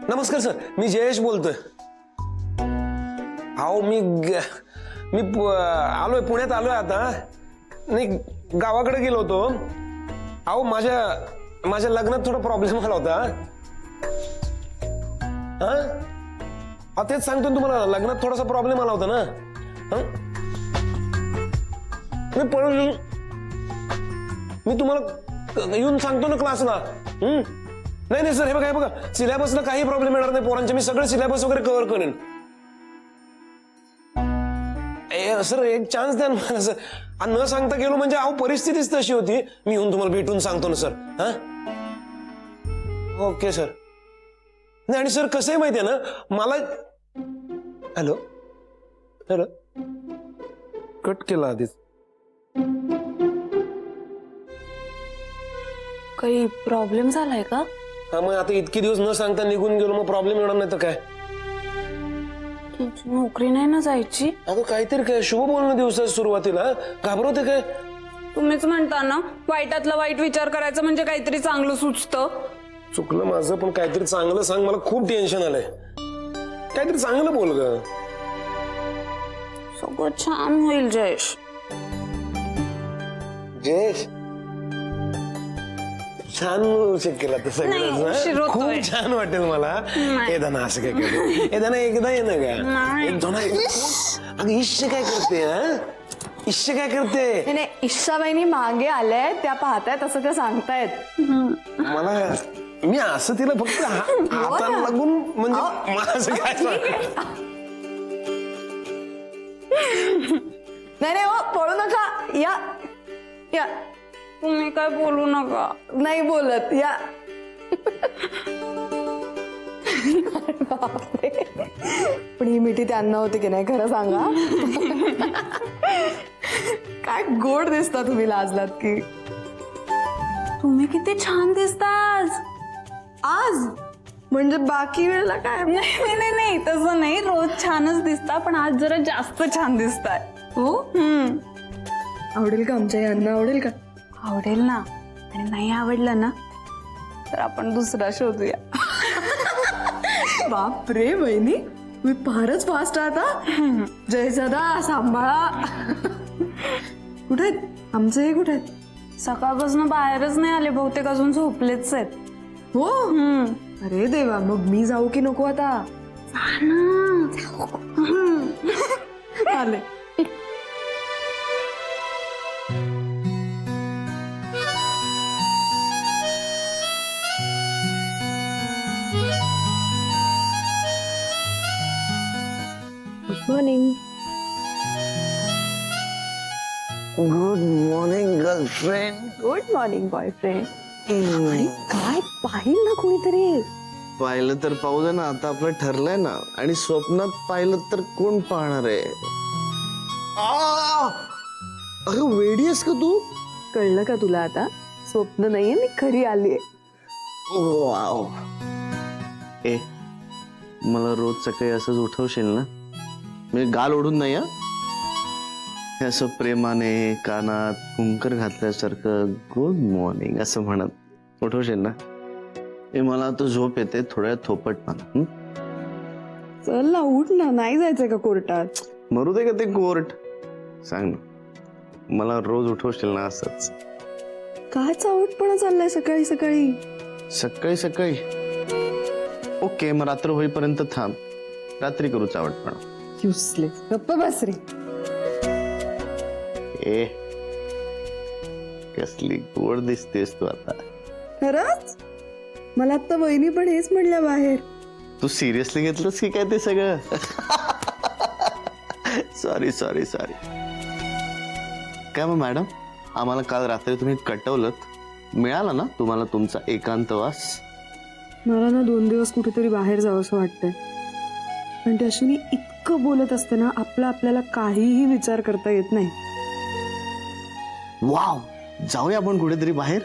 नमस्कार सर, मी जयेश बोलतोय. अहो मी आलोय, पुण्यात आलोय आता. नाही, गावाकडे गेलो होतो. अहो माझ्या लग्नात थोडा प्रॉब्लेम आला होता. हा तेच सांगतो तुम्हाला, लग्नात थोडासा प्रॉब्लेम आला होता ना. मी तुम्हाला येऊन सांगतो ना क्लासला. नाही सर, हे बघा सिलेबसला काही प्रॉब्लेम येणार नाही पोरांचे. मी सगळे सिलेबस वगैरे कव्हर करेन. सर एक चान्स द्या ना सर. न सांगता गेलो म्हणजे अहो परिस्थितीच तशी होती. मी येऊन तुम्हाला भेटून सांगतो ना सर. हा ओके सर. नाही आणि सर कसं आहे माहितीये ना मला. हॅलो हॅलो, कट केला आधीच. काही प्रॉब्लेम झालाय का? हा मग आता इतके दिवस न सांगता निघून गेलो, मग प्रॉब्लेम येणार नाही तर काय. तुमची नोकरी नाही ना जायची? अगं काहीतरी काय शुभ बोलणं दिवसाच्या सुरुवातीला घाबरवते काय. तुम्हीच म्हणता ना वाईटातला वाईट विचार करायचं म्हणजे काहीतरी चांगलं सुचतं. चुकलं माझं, पण काहीतरी चांगलं सांग. मला खूप टेन्शन आलंय. काहीतरी चांगलं बोल ग. सगळं छान होईल जयेश. जयेश छान होऊ शकेल आता सगळं. खूप छान वाटेल मला. एदाना असं काय करते. एदाना एकदा ये ना का. एक दोन अगं ईश्य काय करते. ईश्य काय करते. नाही ईशाबाईनी मागे आल्या, त्या पाहतायत असं त्या सांगतायत मला. मी असं तिला फक्त हाताला लागून म्हणजे मला असं काय नाही हो, पळू नका. या या, तुम्ही काय बोलू नका. नाही बोलत या. पण ही मिठी त्यांना होती की नाही खरं सांगा. काय गोड दिसता तुम्ही लाजलात की. तुम्ही किती छान दिसता आज म्हणजे बाकी वेळेला काय. नाही तसं नाही, रोज छानच दिसता, पण आज जरा जास्त छान दिसताय. हो आवडेल का आमच्या यांना. आवडेल का. आवडेल ना. आणि नाही आवडलं ना तर आपण दुसरा शोधूया. बापरे बहिणी, तुम्ही फारच फास्ट आहात. जय सदा सांभाळा. कुठे आहेत आमचे. कुठे आहेत. सकाळपासून बाहेरच नाही आले, बहुतेक अजून झोपलेच आहेत. हो अरे देवा, मग मी जाऊ की नको आता. आले. Good morning. Good morning girlfriend. Good morning boyfriend. अरे काय पाहिल ना कोणीतरी. पाहिलं तर पाहू दे ना, आता आपलं ठरलंय ना. आणि स्वप्नात पाहिलं तर कोण पाहणार आहे. अगं वेडी आहेस का तू. कळलं का तुला आता. स्वप्न नाहीये, मी खरी आलीये. वाव. ए मला रोज सकाळी असंच उठवशील ना. मी गाल ओढून नाही. हे असं प्रेमाने कानात कुंकर घातल्यासारखं गुड मॉर्निंग असं म्हणत उठवशील ना. हे मला आता झोप येते. थोड्या थोपट मला. चल ना उठ ना. नाही जायचंय का कोर्टात. मरू दे का ते कोर्ट. सांग ना, मला रोज उठवशील ना असंच. काय चावटपणा चाललाय सकाळी सकाळी. सकाळी सकाळी ओके, मग रात्र होईपर्यंत थांब. रात्री करू चावटपणा. युसलेस. गप्प बस रे. ए कसली गोड दिसतेस तू आता. खरंच मला आता वहिनी पण हेच म्हणल्या बाहेर. तू सिरियसली घेतलंस की काय ते सगळं. Sorry sorry sorry. काय मग मॅडम, आम्हाला काल रात्री तुम्ही कटवलं, मिळाला ना तुम्हाला तुमचा एकांतवास. मला ना 2 दिवस कुठेतरी बाहेर जावं असं वाटतंय. पण ते अश्विनी इतकं बोलत असते ना, आपल्याला काहीही विचार करता येत नाही. वाव, जाऊया आपण कुठेतरी बाहेर.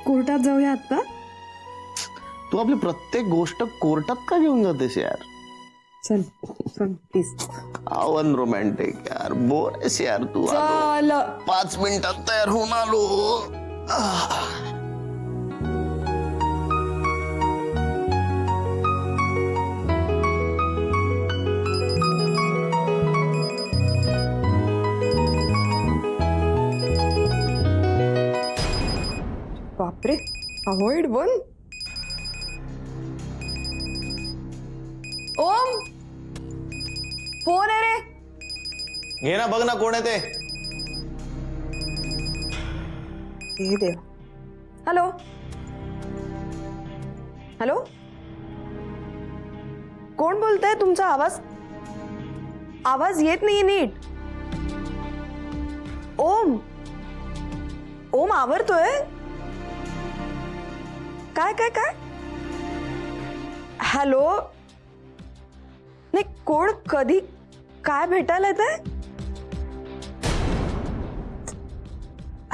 कोर्टात जाऊया आता. तू आपली प्रत्येक गोष्ट कोर्टात का घेऊन जातेस यार. चल चल प्लीज. आवन रोमॅन्टिक यार. बोर आहेस यार तू. चल 5 मिनिटात तयार होऊन आलो. Avoid one. ओम, फोन आहे रे. घे ना, बघ ना कोण आहे ते. हे देव. हॅलो हॅलो, कोण बोलतंय? तुमचा आवाज येत नाहीये नीट. ओम, ओम आवरतोय? काय काय काय? हॅलो, नाही कोण, कधी, काय भेटायला येतंय?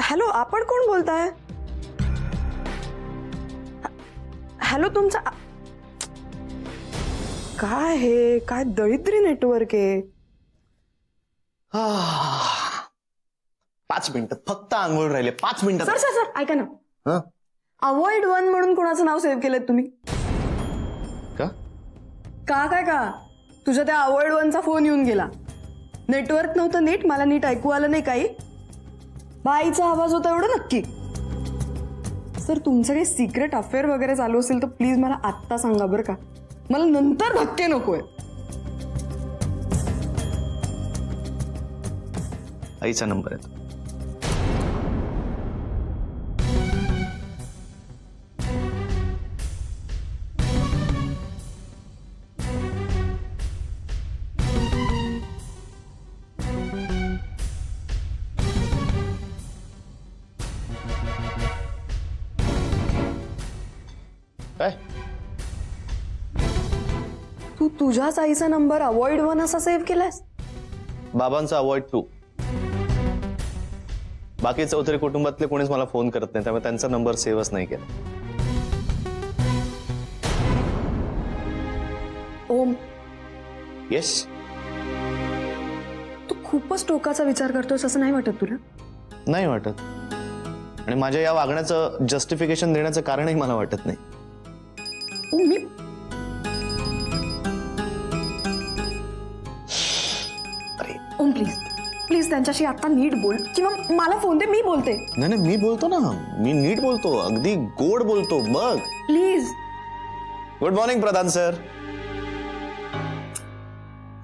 हॅलो, आपण कोण बोलताय? हॅलो, तुमचा काय हे, काय दरिद्री नेटवर्क आहे. 5 मिनिटं फक्त आंघोळ राहिले, 5 मिनिटं. सर सर सर ऐका ना, अवॉइड वन म्हणून कोणाचं नाव सेव्ह केलंय तुम्ही? का काय का तुझ्या त्या अवॉइड वनचा फोन येऊन गेला. नेटवर्क नव्हतं नीट, मला नीट ऐकू आलं नाही काही. बाईचा आवाज होता एवढं नक्की. सर, तुमचं काही सिक्रेट अफेअर वगैरे चालू असेल तर प्लीज मला आत्ता सांगा बरं का. मला नंतर धक्के नकोय. आईचा नंबर आहे. काय तू तुझ्याच आईचा नंबर अवॉइड वन असा सेव्ह केलास? बाबांचा अवॉइड 2. बाकी चौधरी कुटुंबातले कोणीच मला फोन करत नाही, त्यामुळे त्यांचा नंबर सेव्हच नाही केला. ओम, येस. तू खूपच टोकाचा विचार करतोस असं नाही वाटत तुला? नाही वाटत, आणि माझ्या या वागण्याचं जस्टिफिकेशन देण्याचं कारणही मला वाटत नाही. ओम, मी ओम प्लीज प्लीज त्यांच्याशी आता नीट बोल, किंवा मला फोन दे, मी बोलते. नाही, मी बोलतो ना, मी नीट बोलतो, अगदी गोड बोलतो. बघ, please. Good morning Pradhan sir.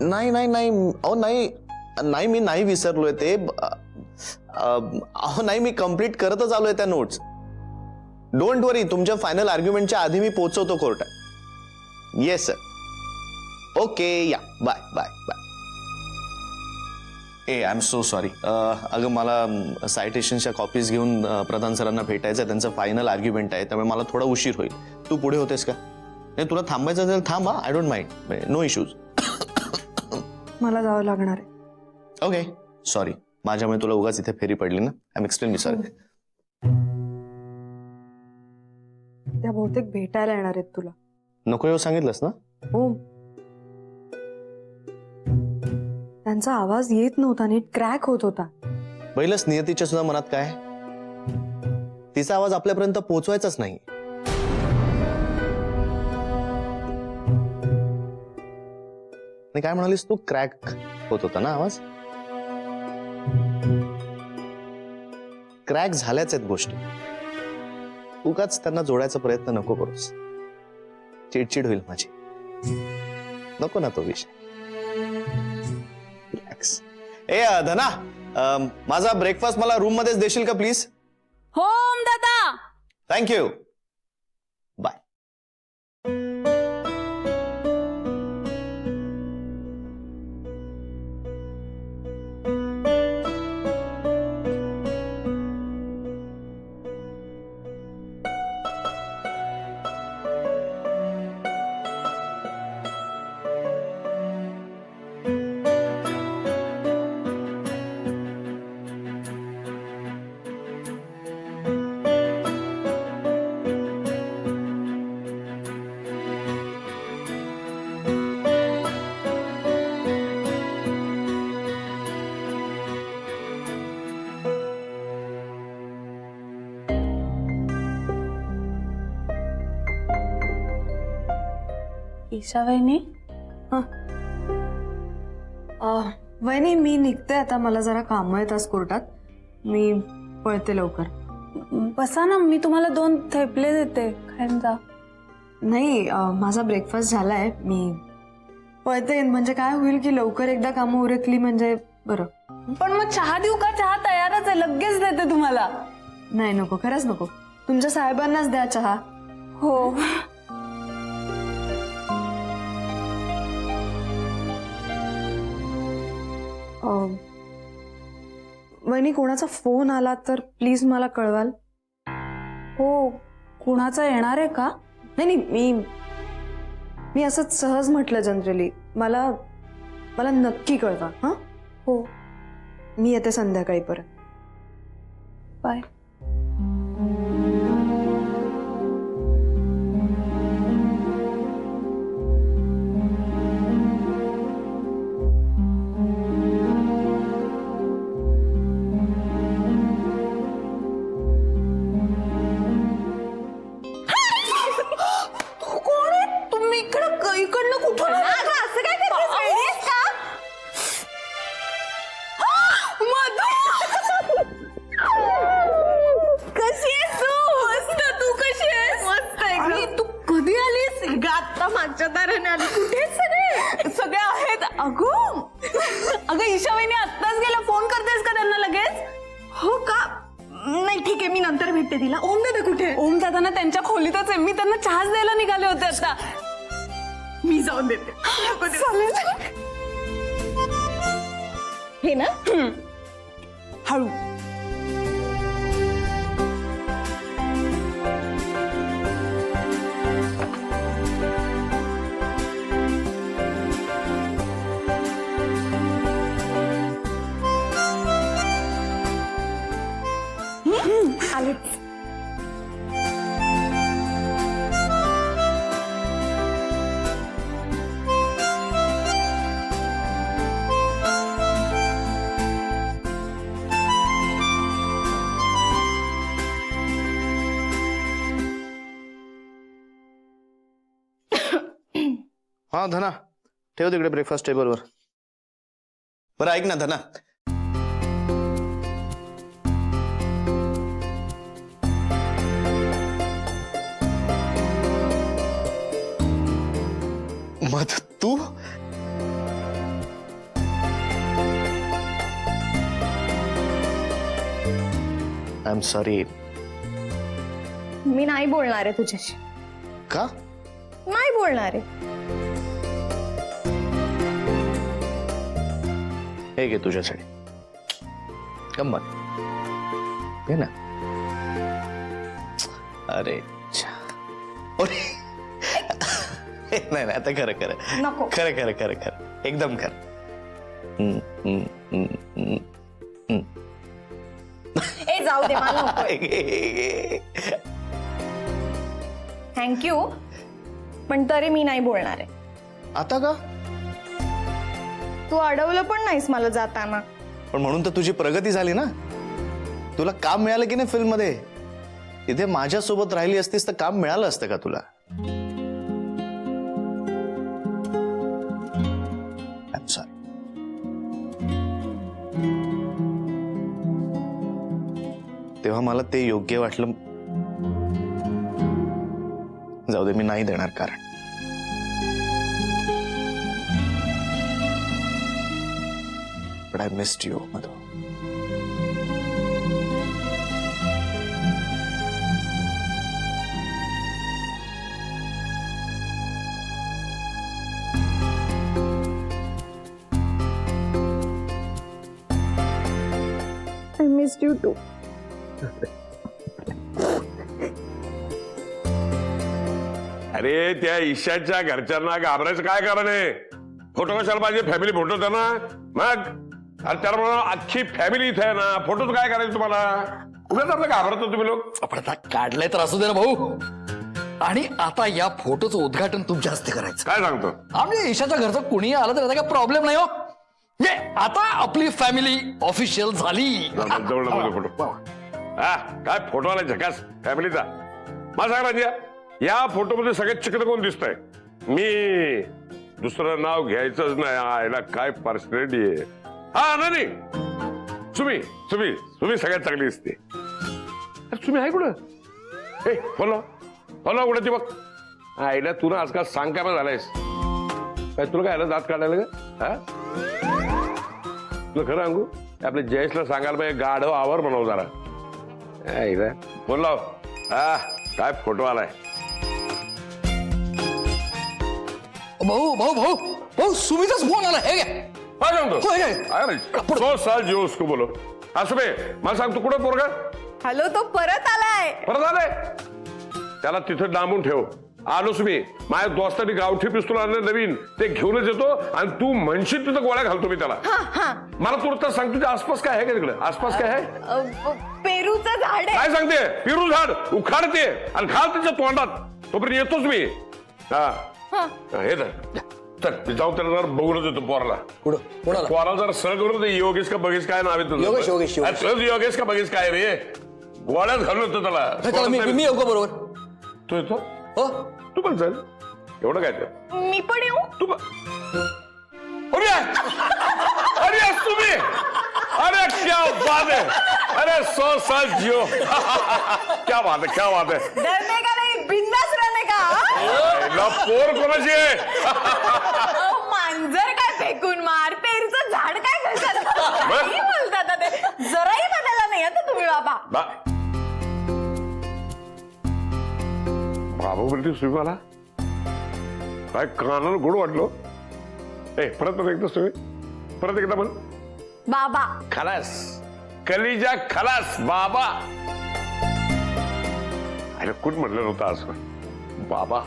नाही नाही नाही, अहो नाही नाही, मी नाही विसरलोय ते. अहो नाही, मी कंप्लीट करतच आलोय त्या नोट्स. डोंट वरी, तुमच्या फायनल आर्ग्युमेंटच्या आधी मी पोहोचवतो कोर्टात. Yes sir. ओके, या, बाय बाय बाय. ए, आय एम सो सॉरी. अगं, मला सायटेशनच्या कॉपीज घेऊन प्रधान सरांना भेटायचं आहे. त्यांचं फायनल आर्ग्युमेंट आहे, त्यामुळे मला थोडा उशीर होईल. तू पुढे होतेस का? नाही, तुला थांबायचं असेल थांबा, I don't mind, no issues. मला जावं लागणार आहे. ओके, सॉरी, माझ्यामुळे तुला उगाच इथे फेरी पडली ना. I am extremely sorry. त्या बहुतेक भेटायला येणार आहेत तुला. नको येऊ सांगितलंस ना. ओम, त्यांचा आवाज येत नव्हता, नीट क्रॅक होत होता. पहिलंच नियतीच्या सुद्धा मनात काय, तिचा आवाज आपल्यापर्यंत पोहोचवायचाच नाही. काय म्हणालीस तू? क्रॅक होत होता ना आवाज? क्रॅक झाल्याच आहेत गोष्टी. उगाच त्यांना जोडायचा प्रयत्न नको करूस, चिडचिड होईल माझी. नको ना तो विषय. रिलॅक्स. ए धना, माझा ब्रेकफास्ट मला रूम मध्येच देशील का प्लीज? हो ओम दादा. थँक्यू. बाय. ईशा वहिनी, वहिनी, मी निघते आता, मला जरा काम आहेत आज कोर्टात. मी पळते लवकर. बसा ना, मी तुम्हाला 2 थेपले देते, खायला जा. नाही माझा ब्रेकफास्ट झालाय, मी पळते. म्हणजे काय होईल की लवकर एकदा कामं उरकली म्हणजे बरं. पण मग चहा देऊ का? चहा तयारच आहे, लगेच देते तुम्हाला. नाही नको, खरंच नको. तुमच्या साहेबांनाच द्या चहा. हो. वहिनी, कोणाचा फोन आला तर प्लीज मला कळवाल. हो, कुणाचा येणार आहे का? नाही नाही, मी असंच सहज म्हटलं जनरली. मला नक्की कळवा. हा हो, मी येते संध्याकाळी परत. बाय. मागच्या दाराने आली. कुठे सगळे आहेत. अगं ईशा वहिनी आत्ताच गेला. फोन करतेस का त्यांना लगेच? हो का? नाही ठीक आहे, मी नंतर भेटते तिला. ओम दादा कुठे? ओम दादा ना त्यांच्या खोलीतच आहे. मी त्यांना चहाच द्यायला निघाले होते आता. मी जाऊन देते. हे ना, हळू. आलेच. हा धना, ठेव तिकडे ब्रेकफास्ट टेबलवर. बरं ऐक ना धना, मग तू आय एम सॉरी. मी नाही बोलणार आहे तुझ्याशी. का नाही बोलणार आहे. हे घे तुझ्यासाठी. गंमत घे ना. अरे नाही नाही, आता खरं खरं नको. खरं खरं खरं खरं एकदम खरं. ए जाऊ दे, मला नको. थँक्यू, पण तरी मी नाही बोलणार आहे. आता का? तू अडवलं पण नाहीस मला जाताना. पण म्हणून तर तुझी प्रगती झाली ना. तुला काम मिळालं की नाही फिल्म मध्ये. इथे माझ्या सोबत राहिली असतीस तर काम मिळालं असतं का तुला? I am sorry. तेव्हा मला ते योग्य वाटलं. जाऊ दे, मी नाही देणार कारण. But I missed you, Madhu. I missed you too. अरे त्या ईशाच्या घरच्यांना घाबरायचं काय कारण आहे? फोटो कशाला पाहिजे? फॅमिली फोटो त्यांना मग. अरे त्याला म्हणा अख्खी फॅमिली इथे आहे ना, फोटोच काय करायचं तुम्हाला? उगाच आपलं घाबरतो तुम्ही लोक. आपण आता काढलंय तर असू दे ना भाऊ. आणि आता या फोटोचं उद्घाटन तुमच्या हस्ते करायचं. काय सांगतो? आमच्या ईशाच्या घरचं कुणीही आलं तर त्याचा काय प्रॉब्लेम नाही हो. ये आता आपली फॅमिली ऑफिशियल झाली. जवळ फोटो. हा काय फोटो आला झकास फॅमिलीचा. मला सांग राजा, या फोटोमध्ये सगळ्यात चिकन कोण दिसतंय? मी. दुसरं नाव घ्यायचंच नाही. आयला काय पर्सनॅलिटी आहे. हा नाही सुमी सुमी सुमी सगळ्यात चांगली दिसते. तुम्ही आहे कुठं? ए बोला बोला कुठे ती बघ. आईला तुला आजकाल सांग काय झालायस काय? तुला काय आलं दात काढायला का? हा तुला खरं सांगू आपल्या जयेशला सांगायला पाहिजे गाढव आवर बनव जरा. आईला बोलला हा काय फोटो आलाय. भाऊ भाऊ भाऊ भाऊ सुमिताच फोन आला हे घ्या. हा सांगतो होय, होय. अरे 100 साल जिओ उसको बोलो. असं बे मला सांग तू कुठं पोरगा हॅलो तो परत आलाय. परत आलाय. त्याला तिथं डांबून ठेव. आलोच मी. माझ्या दोस्तांनी गावठी पिस्तूल आणलं नवीन ते घेऊनच येतो आणि तू म्हणशील तिथं गोळ्या घालतो मी त्याला. मला तुला सांग तुझ्या आसपास काय आहे का तिकडे? आसपास काय आहे? पेरूचं झाड आहे. काय सांगते? पेरू झाड उखाडते आणि घाल त्याच्या तोंडात. तोपर्यंत येतोच मी. हा हे तर जाऊ त्याला जरा बघूनच येतो पोराला. कोणाला? पोराला जरा सरळ करून दे. योगेश का बघेश काय नाव आहे तुझं? योगेश, योगेश, योगेश. अरे, तुझं योगेश का बघेश काय रे? गोळ्यात घालून येतो त्याला. मी येऊ का बरोबर? तू येतो हो तू पण चल. एवढं काय ते? मी पण येऊ. तू अरे अरे तुम्ही अरे क्या बात है. अरे 100 साल जियो. क्या बात है क्या बात है. डरने का नाही बिंदास रहने का. पोर कोणाची आहे? मांजर काय फेकून मार पेरूचं झाड काय घशात. काही बोलतात ते जराही बदलला नाही आता तुम्ही बाबा. बाबा बोलते तुम्ही मला काय कानाला गोड वाटलो. ए परत एकदा तुम्ही परत एकदा म्हण. बाबा खलास कलिजा खलास बाबा. अरे कुठ म्हटलं नव्हतं असं बाबा.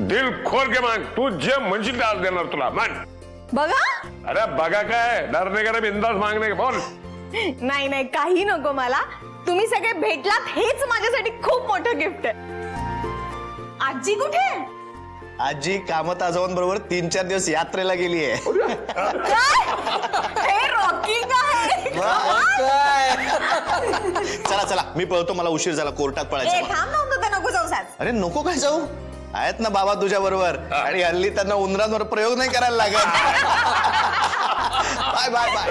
दिल खोल के माग. तू जे म्हणशील ते आज देणार तुला. मान. बघा. अरे बघा काय डरने का बिंदास मागणे का बोल. नाही नाही काही नको मला. तुम्ही सगळे भेटलात हेच माझ्यासाठी खूप मोठं गिफ्ट आहे. आजी कुठे? आजी कामत आजोबांबरोबर 3-4 दिवस यात्रेला गेली आहे. हे रॉकी काय? चला चला मी पळतो. मला उशीर झाला. कोर्टात ए पळायचं. थांब नव्हतं तर नको जाऊ सात. अरे नको काय जाऊ. आहेत ना बाबा तुझ्या बरोबर. आणि हल्ली त्यांना उंदरांवर प्रयोग नाही करायला लागत. Bye bye bye.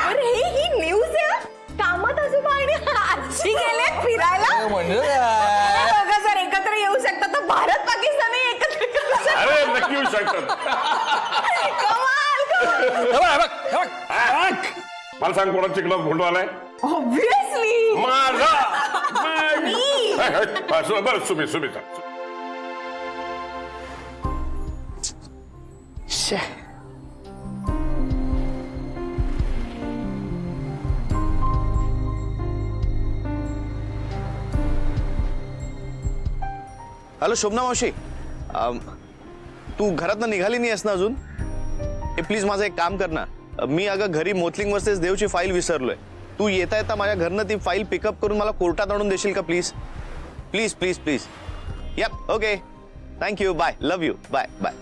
अरे ही न्यूज आहे. कामात आजोबा आणि आजी गेले फिरायला. म्हणजे बघा जर एकत्र येऊ शकता तर भारत पाकिस्तान एकत्र येऊ शकतात. अरे नक्की येऊ शकतात. कमाल. मला सांग कोणा चिकलात फोटो आलाय? ऑब्विसली माझा. बरं सुमी सुमी हॅलो शोभना मावशी. तू घरातनं निघाली नाही आहेस ना अजून? हे प्लीज माझं एक काम कर ना. मी अगं घरी मोतलिंग वर्सेस देवची फाईल विसरलोय. तू येता येता माझ्या घरनं ती फाईल पिकअप करून मला कोर्टात आणून देशील का please? Please please please. Yup okay thank you. Bye. Love you. Bye bye.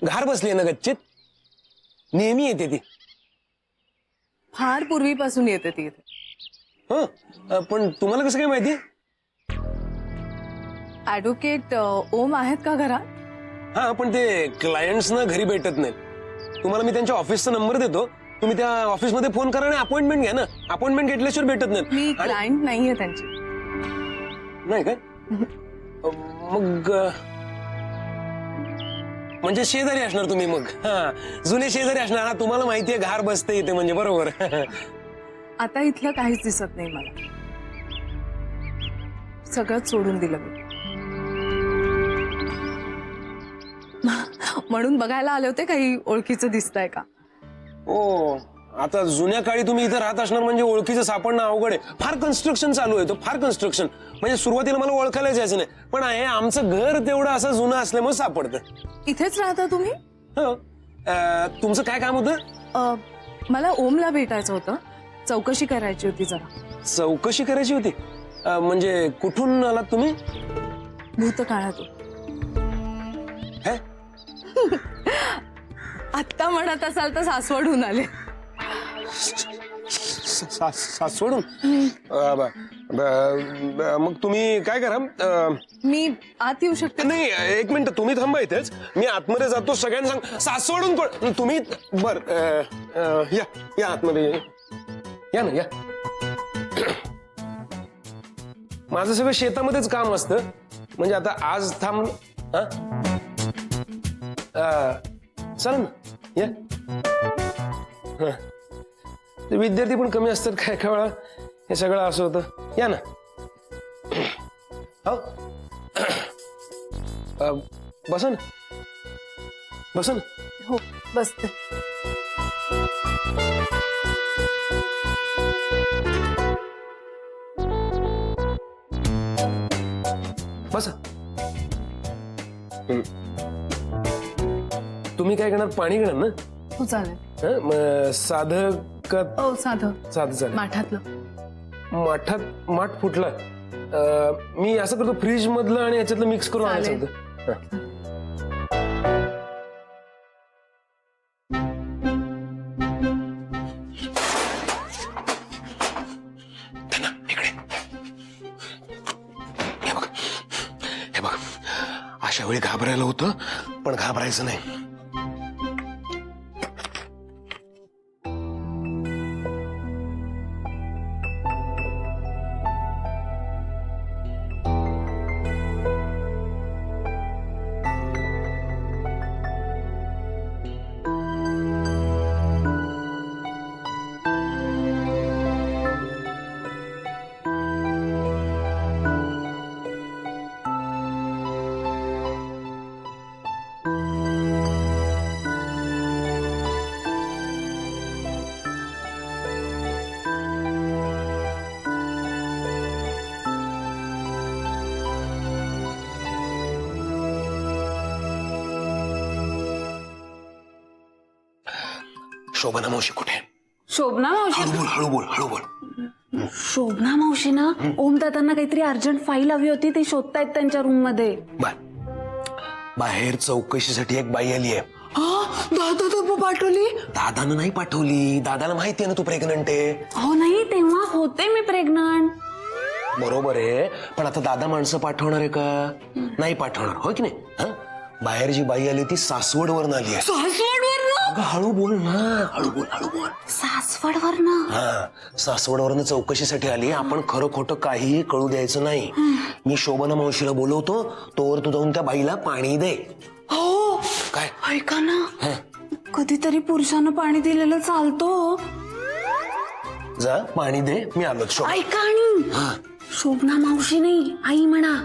घार बसली आहे ना गच्चीत, नेहमी येते ती. फार पूर्वीपासून येते ती इथे. पण तुम्हाला कसं काय माहिती? ऍडव्होकेट ओम आहेत का घरात? हा, पण ते क्लायंट्स ना घरी भेटत नाहीत. तुम्हाला मी त्यांच्या ऑफिसचा नंबर देतो, तुम्ही त्या ऑफिसमध्ये फोन करा आणि अपॉइंटमेंट घ्या ना. अपॉइंटमेंट घेतल्याशिवाय भेटत नाहीत. मी क्लायंट नाहीये त्यांची. नाही काय? मग म्हणजे शेजारी असणार तुम्ही मग. हा, जुने शेजारी असणार. हा, तुम्हाला माहितीये घार बसते इथे म्हणजे, बरोबर. आता इथलं काहीच दिसत नाही मला. सगळंच सोडून दिलं मी. म्हणून बघायला आले होते काही ओळखीचं दिसतंय का. हो, आता जुन्या काळी तुम्ही इथं राहत असणार म्हणजे ओळखीचं सापडणं अवघड आहे. फार कन्स्ट्रक्शन चालू आहे, तो फार कन्स्ट्रक्शन. म्हणजे सुरुवातीला मला ओळखायला जायचं नाही, पण आहे आमचं घर तेवढं असं जुनं असल्यामुळे सापडतं. इथेच राहता तुम्ही? हो. तुमचं काय काम होतं? मला ओमला भेटायचं होतं, चौकशी करायची होती जरा. चौकशी करायची होती? म्हणजे कुठून आलात तुम्ही? भूतकाळातून. हे? आत्ता म्हणत असाल तर सासवडहून आले. सासवडून? मग तुम्ही काय करा, मी आत येऊ शकते? नाही, एक मिनिट, तुम्ही थांबा इथेच. मी आतमध्ये जातो, सगळ्यांना सांग सासवडून कोण तुम्ही. बर, या आतमध्ये या ना, या. माझं सगळं शेतामध्येच काम असतं. म्हणजे आता आज थांब. चला ना, या. विद्यार्थी पण कमी असतात काय काय वेळा, हे सगळं असं होतं. या ना. हो, बसा ना, बसा ना. हो, बसते. बसा. तुम्ही काय करणार? पाणी घेणार ना? हो, चालेल. मग साधं का? हो, साधं चालेल. माठातलं. माठ फुटला. मी असं करतो, फ्रीज मधलं आणि याच्यातलं मिक्स करून आणायचं चालेल. होतं. हे बघ, अशा वेळी घाबरायला होतं, पण घाबरायचं नाही. शोभना मावशी कुठे? शोभना मावशी? हळू बोल. शोभना मावशी ना ओम दादांना काहीतरी अर्जंट फाईल हवी होती, ती शोधतायत त्यांच्या रूम मध्ये. बाहेर चौकशीसाठी एक बाई आली आहे. दादा पाठवली? दादानं नाही पाठवली. दादाला माहिती आहे ना तू प्रेग्नंट आहे. हो, नाही तेव्हा होते मी प्रेग्नंट. बरोबर आहे, पण आता दादा माणसं पाठवणार आहे का? नाही पाठवणार, हो की नाही? बाहेर जी बाई आली ती सासवडवरून आली आहे. सासवडवरनं? हळू बोल ना, हळू बोल. सासवडवरनं? हा, सासवडवरून चौकशीसाठी आली. आपण खरं खोटं काहीही कळू द्यायचं नाही. मी शोभना मावशीला बोलवतो, तोवर तू जाऊन त्या बाईला पाणी दे. हो. काय? ऐका ना, कधीतरी पुरुषानं पाणी दिलेलं चालतो. जा पाणी दे, मी आलो. ऐका, आणि शोभना मावशी नाही, आई म्हणा.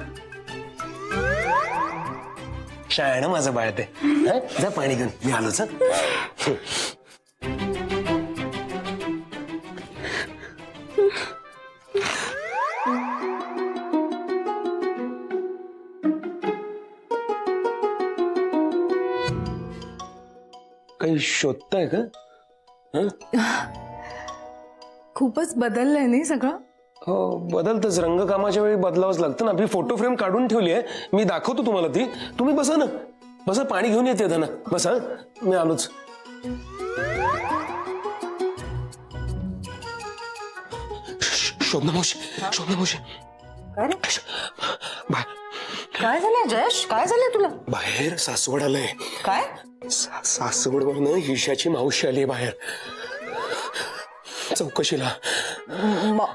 शाळेनं माझं बाळ ते. जा पाणी घेऊन, मी आलोच. काही शोधताय का? खूपच बदललंय नाही सगळं? हो, बदलतच. रंगकामाच्या वेळी बदलावंच लागतं ना. आपली फोटो फ्रेम काढून ठेवली आहे, मी दाखवतो तुम्हाला ती. तुम्ही बसा ना, बसा पाणी घेऊन येते धना बसा मी आलोच. शोधना मावशी काय रे काय झालंय जयेश काय झालंय तुला बाहेर सासवड आलंय. काय सासवड वरनं ईशाची मावशी आली बाहेर चौकशीला.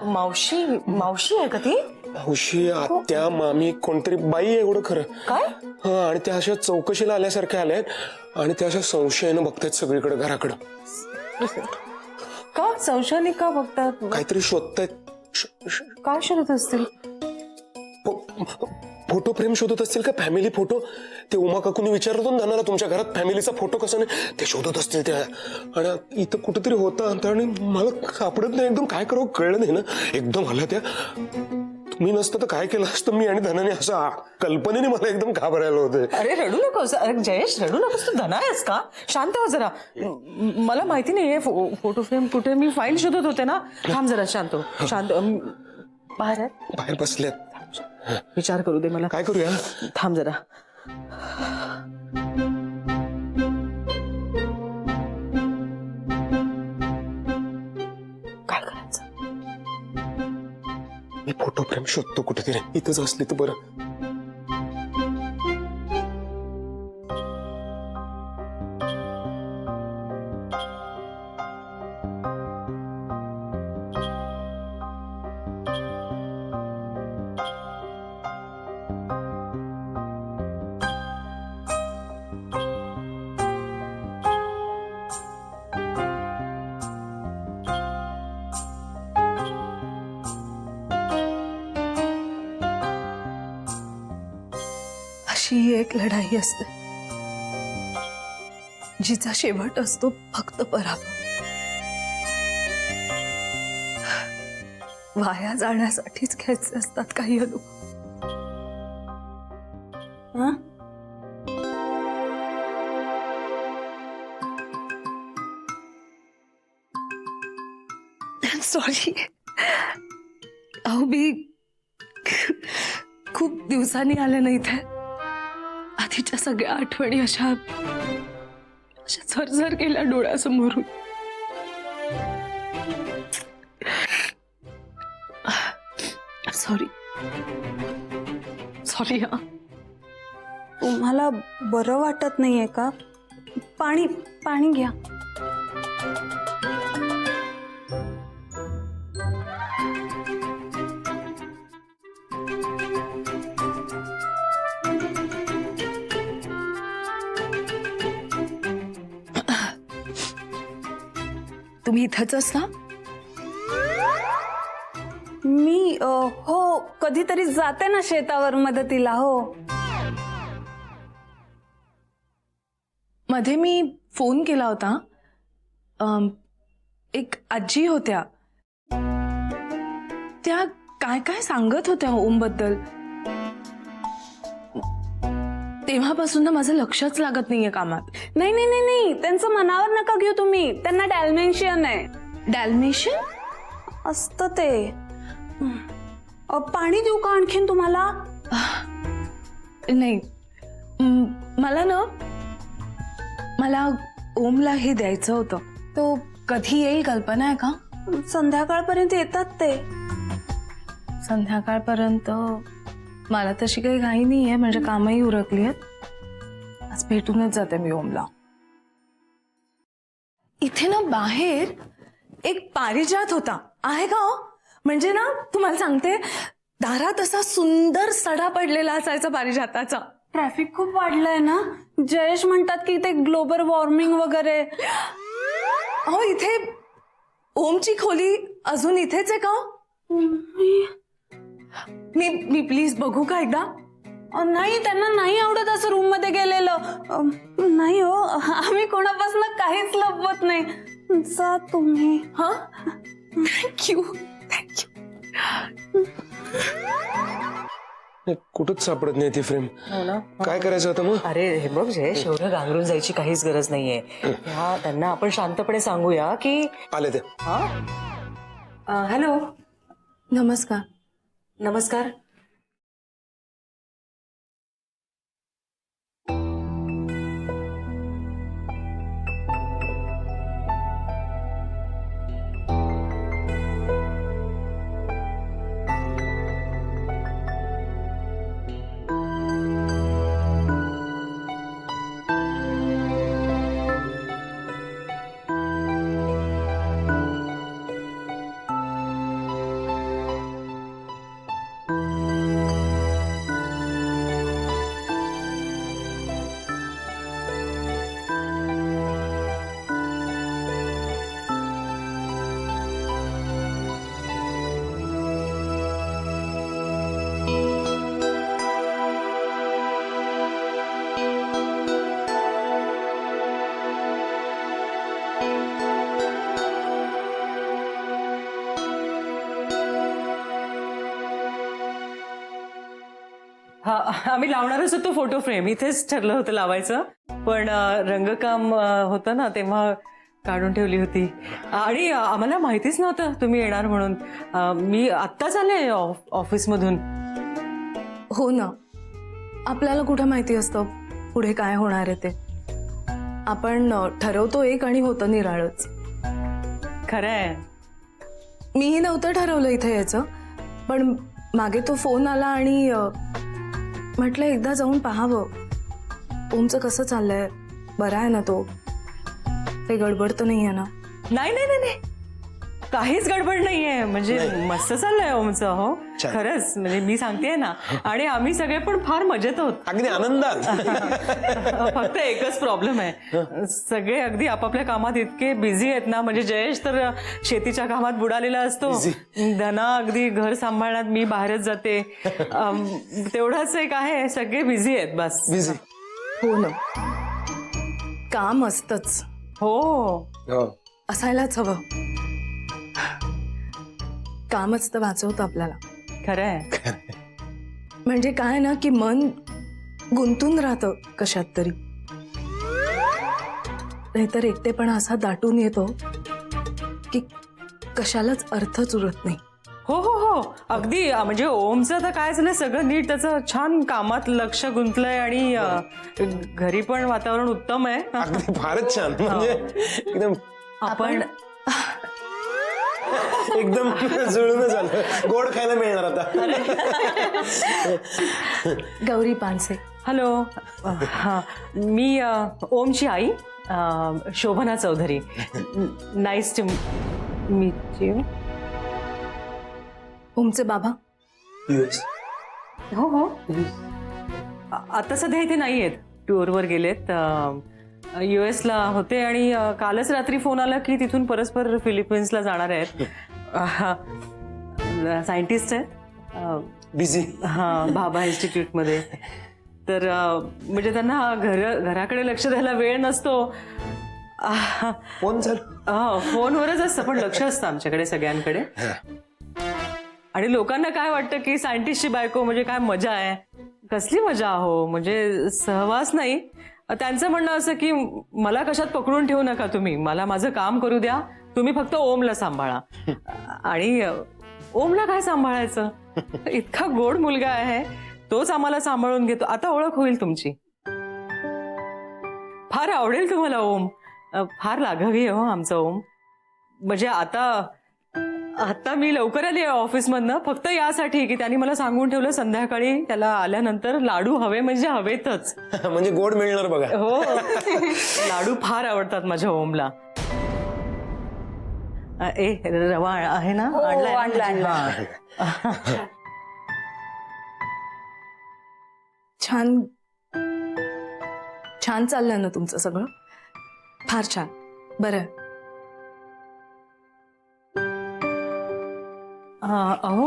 मावशी मावशी आहे का ती मावशी आत्या मामी कोणतरी बाई आहे एवढं खरं. काय हा आणि त्या अशा चौकशीला आल्यासारख्या आल्यात आणि त्या अशा संशयानं बघतायत सगळीकडे घराकडं. का संशयाने का बघतात काहीतरी शोधतायत. काय शोधत असतील फोटो फ्रेम शोधत असतील का फॅमिली फोटो. ते उमा काकूने विचारलं होतं ना धनाला तुमच्या घरात फॅमिलीचा फोटो कसा नाही ते शोधत असतील त्या. आणि इथं कुठेतरी होता आणि मला सापडत नाही एकदम काय करावं कळलं नाही ना एकदम आल्या त्या. तुम्ही नसतं तर काय केलं असतं मी आणि धनाने असं कल्पनेने मला एकदम घाबरायला होतं. अरे रडू नकोस अरे जयेश रडू नकोस तू धना आहेस का शांत हो जरा मला माहिती नाहीये फोटो फ्रेम कुठे मी फाईल शोधत होते ना थांब जरा शांत हो शांत बाहेर आहे बाहेर बसल्यात. विचार करू दे मला काय करूया थांब जरा काय करायचं मी फोटो फ्रेम शोधतो कुठेतरी इथंच असली तर बरं. अशी एक लढाई असते जिचा शेवट असतो फक्त पराभव. वाया जाण्यासाठीच घ्यायचे असतात काही अनुभव. सॉरी अहो मी खूप दिवसांनी आले ना इथे. आधीच्या सगळ्या आठवणी अशा झरझर केल्या डोळ्यासमोरून. Sorry sorry. हा तुम्हाला बरं वाटत नाहीये का पाणी पाणी घ्या. तुम्ही इथंच असता. मी हो कधीतरी जाते ना शेतावर मदतीला. हो मध्ये मी फोन केला होता. एक आजी होत्या त्या काय काय सांगत होत्या ओम बद्दल. तेव्हापासून ना माझं लक्षच लागत नाहीये कामात. नाही नाही नाही नाही त्यांचं मनावर नका घेऊ तुम्ही त्यांना डॅल्मेन्शियन आहे. डॅल्मेशियन असतं ते. पाणी देऊ का आणखीन तुम्हाला नाही मला ओमला हे द्यायचं होतं. तो कधी येईल कल्पना आहे का. संध्याकाळपर्यंत येतात ते. संध्याकाळपर्यंत मला तशी काही घाई नाहीये म्हणजे कामही उरकली आहेत. आज भेटूनच जाते मी ओमला. इथे ना बाहेर एक पारिजात होता आहे का हो. म्हणजे ना तुम्हाला सांगते दारात असा सुंदर सडा पडलेला असायचा पारिजाताचा. ट्रॅफिक खूप वाढलंय ना. जयेश म्हणतात की ते ग्लोबल वॉर्मिंग वगैरे. अहो इथे ओमची खोली अजून इथेच आहे का. मी प्लीज बघू का एकदा. नाही त्यांना नाही आवडत असं रूम मध्ये गेलेलं. नाही हो आम्ही कोणापासून काहीच लपवत नाही. जा तुम्ही. हा थँक्यू थँक्यू. कुठंच सापडत नाही ती फ्रेम. काय करायचं आता मग. अरे हे बघ जयेश एवढं घाबरून जायची काहीच गरज नाहीये. त्यांना आपण शांतपणे सांगूया की आले ते. हॅलो नमस्कार. नमस्कार हा आम्ही लावणारच होतो फोटो फ्रेम, इथेच ठरलं होतं लावायचं, पण रंगकाम होतं ना तेव्हा काढून ठेवली होती आणि आम्हाला माहितीच नव्हतं तुम्ही येणार म्हणून. मी आत्ताच आले ऑफिसमधून. हो ना, आपल्याला कुठं माहिती असतं पुढे काय होणार आहे ते. आपण ठरवतो एक आणि होतं निराळच. खरं आहे. मीही नव्हतं ठरवलं इथे यायचं, पण मागे तो फोन आला आणि म्हटलं एकदा जाऊन पाहावं ओमचं कसं चाललंय, बरा आहे ना तो, काही गडबड तर नाही आहे ना. नाही नाही नाही नाही, काहीच गडबड नाहीये, म्हणजे मस्त चाललंय ओमचं. हो खरंच, म्हणजे मी सांगतेय ना, आणि आम्ही सगळे पण फार मजेत आहोत. अगदी आनंदात. फक्त एकच प्रॉब्लेम आहे, सगळे अगदी आपापल्या कामात इतके बिझी आहेत ना, म्हणजे जयेश तर शेतीच्या कामात बुडालेला असतो, धना अगदी घर सांभाळण्यात, मी बाहेरच जाते. तेवढंच एक आहे, सगळे बिझी आहेत बस. बिझी. हो ना, काम असतंच. हो असायलाच हवं. कामच तर वाचवतं आपल्याला. खरं आहे. म्हणजे काय ना की मन गुंतून राहतं कशात तरी, नाहीतर एकटेपणा असा दाटून येतो की कशालाच अर्थच उरत नाही. हो हो हो, अगदी. म्हणजे ओमचं तर काय झालं, सगळं नीट, त्याचं छान कामात लक्ष गुंतलंय आणि घरी पण वातावरण उत्तम आहे. अगदी फारच छान. म्हणजे एकदम आपण एकदम जुळून झालं. गोड खायला मिळणार आता. गौरी पानसे. हॅलो. हां, मी ओमची आई Shobhana Chaudhari. Nice to meet you. ओमचे बाबा हो हो, आता सध्या इथे नाही आहेत, टूरवर गेलेत. US ला होते आणि कालच रात्री फोन आला की तिथून परस्पर फिलिपिन्सला जाणार आहेत. सायंटिस्ट आहेत. बिझी. हां, भाभा इन्स्टिट्यूटमध्ये. तर म्हणजे त्यांना घराकडे लक्ष द्यायला वेळ नसतो. फोन झालं. फोनवरच असतं, पण लक्ष असतं आमच्याकडे सगळ्यांकडे. आणि लोकांना काय वाटतं की सायंटिस्टची बायको म्हणजे काय मजा आहे. कसली मजा हो, म्हणजे सहवास नाही. त्यांचं म्हणणं असं की मला कशात पकडून ठेवू नका तुम्ही, मला माझं काम करू द्या, तुम्ही फक्त ओमला सांभाळा. आणि ओमला काय सांभाळायचं, इतका गोड मुलगा आहे, तोच आम्हाला सांभाळून घेतो. आता ओळख होईल तुमची, फार आवडेल तुम्हाला ओम. फार लाघवी आहे हो आमचा ओम. म्हणजे आता मी लवकर आली ऑफिसमधनं फक्त यासाठी की त्यांनी मला सांगून ठेवलं संध्याकाळी त्याला आल्यानंतर लाडू हवे म्हणजे हवेतच. म्हणजे गोड मिळणार बघा. हो, लाडू फार आवडतात माझ्या ओमला. रवा आहे ना? आणलाय. छान छान चाललंय ना तुमचं सगळं, फार छान. बरं. अहो,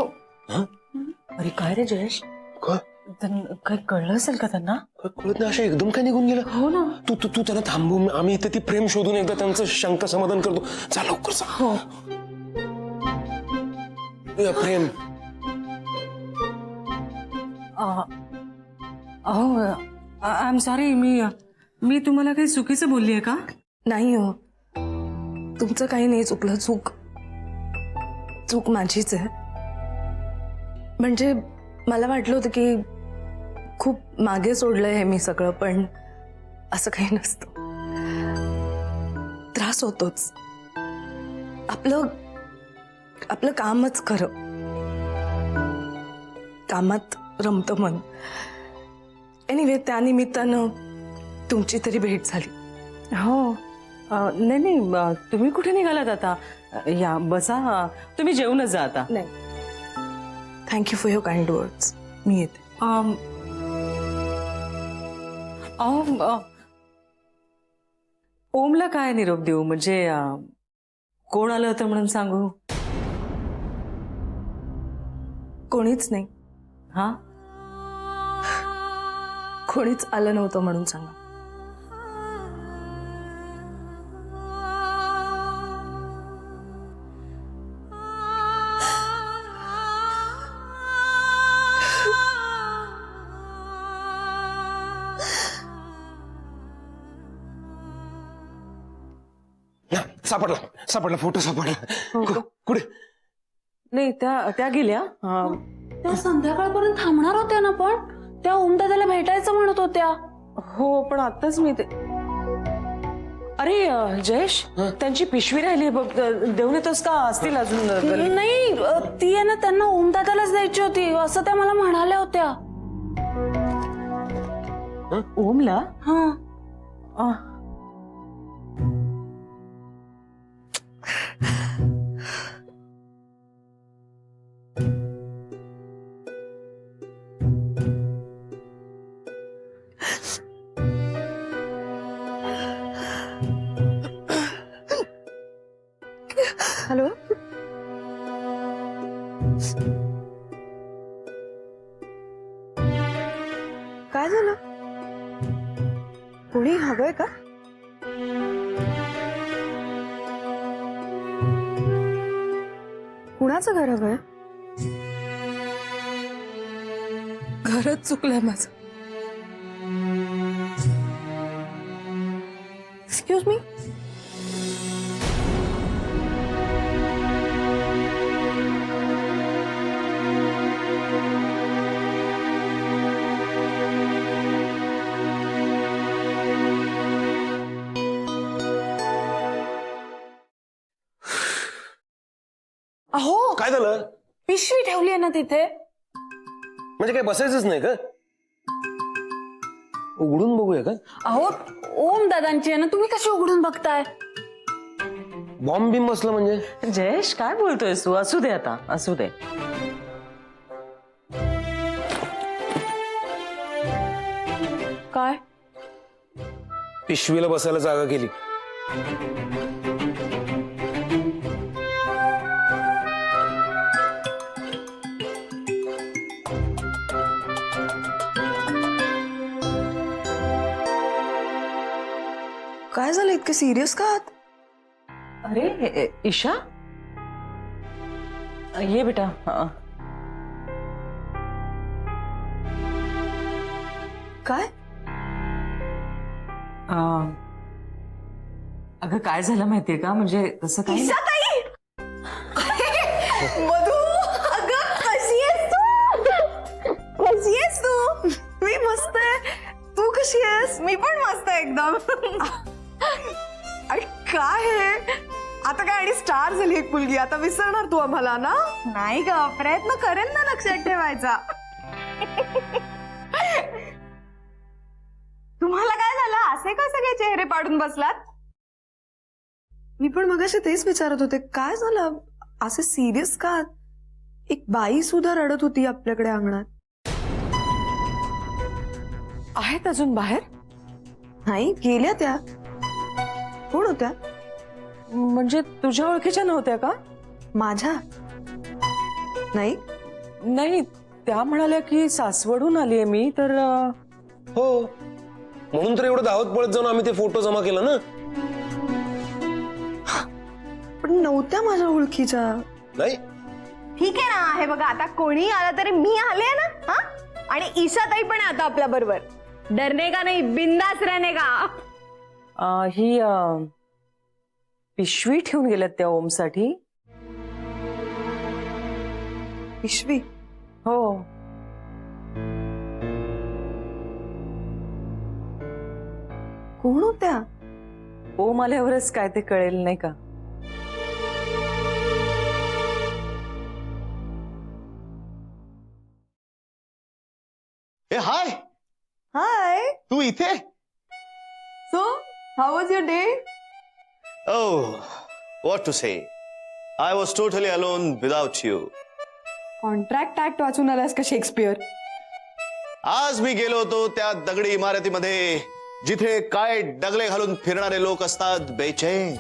अरे काय रे जयेश, काय कळलं असेल का त्यांना? कळत नाही, अशा एकदम काय निघून गेलं. हो ना. तू त्यांना थांबू, आम्ही इथे ती प्रेम शोधून एकदा त्यांचं शंका समाधान करतो. जा लवकर जा. हो. प्रेम. अहो, आय एम सॉरी, मी तुम्हाला काही चुकीचं बोललीये का? नाही हो, तुमचं काही नाही चुकलं. चूक माझीच आहे. म्हणजे मला वाटलं होतं की खूप मागे सोडलंय हे मी सगळं, पण असं काही नसतं. त्रास होतोच. आपलं कामच खरं, कामात रमतं मन. एनिवे, त्या निमित्तानं तुमची तरी भेट झाली. हो. नाही, तुम्ही कुठे निघालात आता? या बसा, तुम्ही जेवूनच जा आता. नाही, thank you for your kind words. मी येते. ओमला काय निरोप देऊ, म्हणजे कोण आलं होतं म्हणून सांगू? कोणीच नाही. हा, कोणीच आलं नव्हतं म्हणून सांगा. सापडला फोटो सापडला. कुठे? नाही त्या गेल्या. त्या संध्याकाळपर्यंत थांबणार होत्या ना, पण त्या ओमदादाला भेटायचं म्हणत होत्या. हो पण आताच मी ते. अरे जयेश, त्यांची पिशवी राहिली बघ, देऊन येतोस का? असतील अजून गल्लीत. नाही ती आहे ना, त्यांना ओमदादालाच द्यायची होती असं त्या मला म्हणाल्या होत्या. ओमला? हा. हॅलो, काय झालं? कोणी हवंय का? कुणाचं घर हवंय? घरच चुकलंय माझं. Excuse me. अहो, काय झालं? पिशवी ठेवली आहे ना तिथे. म्हणजे काय बसायचंच नाही का? उघडून बघूया का? अहो, ओम दादांची आहे ना, तुम्ही कशी उघडून बघताय? बॉम्ब बिम बसलं म्हणजे? जयेश काय बोलतोयस तू? असू दे आता, असू दे. काय? पिशवीला बसायला जागा केली. काय झालं? इतके सिरियस का आहात? अरे ईशा, ये बेटा. काय? अगं काय झालं माहितीये का? म्हणजे तसं काही नाही. ईशाताई! मधू, अगं कशी आहेस तू? कशी आहेस तू? मी मस्त आहे. तू कशी आहेस? मी पण मस्त आहे एकदम. अरे काय आहे आता? काय आणि स्टार झाली एक मुलगी, आता विसरणार तू आम्हाला ना? नाही ग, प्रयत्न करेन ना लक्षात ठेवायचा. तुम्हाला काय झालं? असे का सगळे चेहरे पाडून बसलात? मी पण मगाशी तेच विचारत होते, काय झालं? असे सिरियस का? एक बाई सुद्धा रडत होती आपल्याकडे अंगणात. आहेत अजून बाहेर? नाही, गेल्या त्या. कोण होत्या? म्हणजे तुझ्या ओळखीच्या नव्हत्या का? माझ्या? नाही. नाही, त्या म्हणाल्या की सासवडून आलीये मी, तर हो, म्हणून तर एवढं धावत पळत जाऊन आम्ही ते फोटो जमा केला ना. पण नव्हत्या माझ्या ओळखीच्या. नाही, ठीक आहे ना, हे बघा आता कोणी आलं तरी मी आले ना. हा, आणि ईशाताई पण आता आपल्या बरोबर. डरने का नाही, बिंदास रहने का. ही पिशवी ठेवून गेल्यात त्या ओमसाठी. पिशवी? हो. कोण होत्या? ओम आल्यावरच काय ते कळेल नाही का? ए हाय, हाय. तू इथे? So how was your day? Oh, what to say? I was totally alone without you. Contract act वाचून आलास का शेक्सपियर? आज मी गेलो होतो त्या दगडी इमारतीमध्ये जिथे काय डगले घालून फिरणारे लोक असतात बेचैन.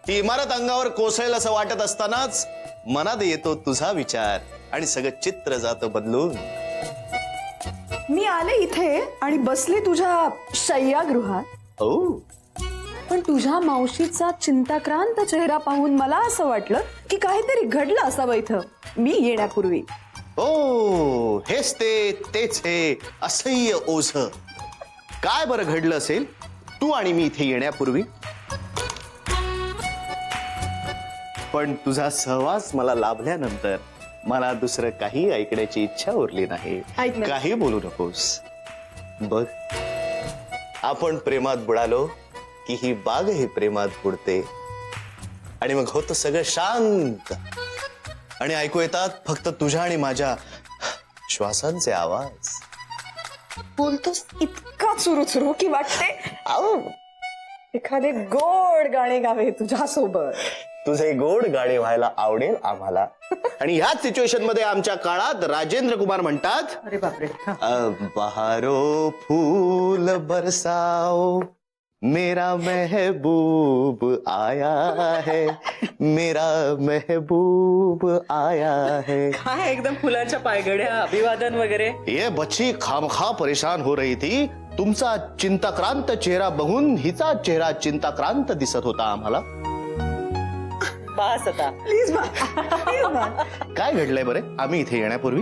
ती इमारत अंगावर कोसळेल असं वाटत असतानाच मनात येतो तुझा विचार आणि सगळं चित्र जातं बदलून. मी आले इथे आणि बसले तुझ्या शय्यागृहात. Oh. पण तुझ्या मावशीचा चिंताक्रांत चेहरा पाहून मला असं वाटलं की काहीतरी घडलं असावं इथं मी येण्यापूर्वी. ओ, हेच तेच हे असह्य ओझ. काय बरं घडलं असेल तू आणि मी इथे येण्यापूर्वी? पण तुझा सहवास मला लाभल्यानंतर मला दुसरं काही ऐकण्याची इच्छा उरली नाही. ऐक ना. काही बोलू नकोस. बघ, आपण प्रेमात बुडालो की ही बागही प्रेमात बुडते आणि मग होतं सगळं शांत आणि ऐकू येतात फक्त तुझ्या आणि माझ्या श्वासांचे आवाज. बोलतोस इतका चुरू की वाटते एखादे गोड गाणे गावे तुझ्यासोबत. तुझे गोड गाणे व्हायला आवडेल आम्हाला. आणि ह्याच सिच्युएशन मध्ये आमच्या काळात राजेंद्र कुमार म्हणतात, अरे बापरे हा. बहारो फूल बरसाओ मेरा महबूब आया है, मेरा महबूब आया है. काय एकदम फुलाच्या पायगड्या अभिवादन वगैरे. ये बच्ची खामखा परेशान हो रही थी. तुमचा चिंताक्रांत चेहरा बघून हिचा चेहरा चिंताक्रांत दिसत होता आम्हाला. बस आता. प्लीज काय घडलंय बरे आम्ही इथे येण्यापूर्वी?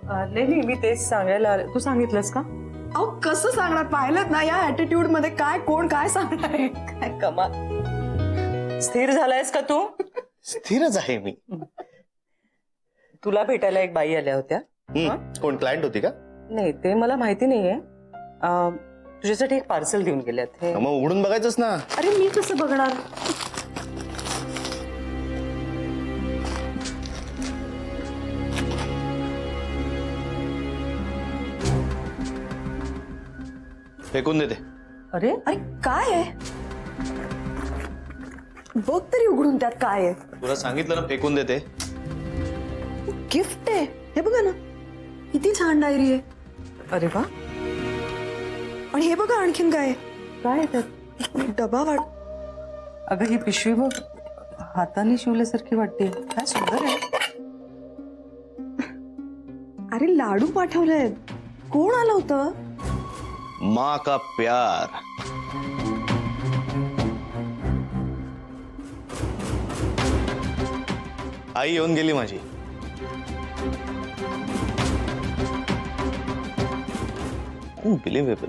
नाही मी तेच सांगायला आले. तू सांगितलंस का? अहो कसं सांगणार, पाहिलं ना या ऍटिट्यूड मध्ये काय कोण काय सांगणार आहे. काय कमाल. स्थिर झालायस का तू? स्थिरच आहे मी. तुला भेटायला एक बाई आल्या होत्या. कोण क्लायंट होती का? नाही ते मला माहिती नाहीये. तुझ्यासाठी एक पार्सल देऊन गेल्यात हे. मग उघडून बघायचंच ना. अरे मी कसं बघणार. फेकून देते. अरे अरे काय आहे, बघ तरी उघडून त्यात काय आहे. तुला सांगितलं ना फेकून देते. गिफ्ट आहे हे बघा ना, किती छान डायरी आहे. अरे वा. आणि हे बघा आणखीन काय आहे. काय आहे त्यात? डबा वाट. अगं ही पिशवी बघ, हाताने शिवल्यासारखी वाटते. काय सुंदर आहे. अरे लाडू पाठवले. कोण आलं होतं? माँ का प्यार. आई येऊन गेली माझी. अनबिलिव्हेबल.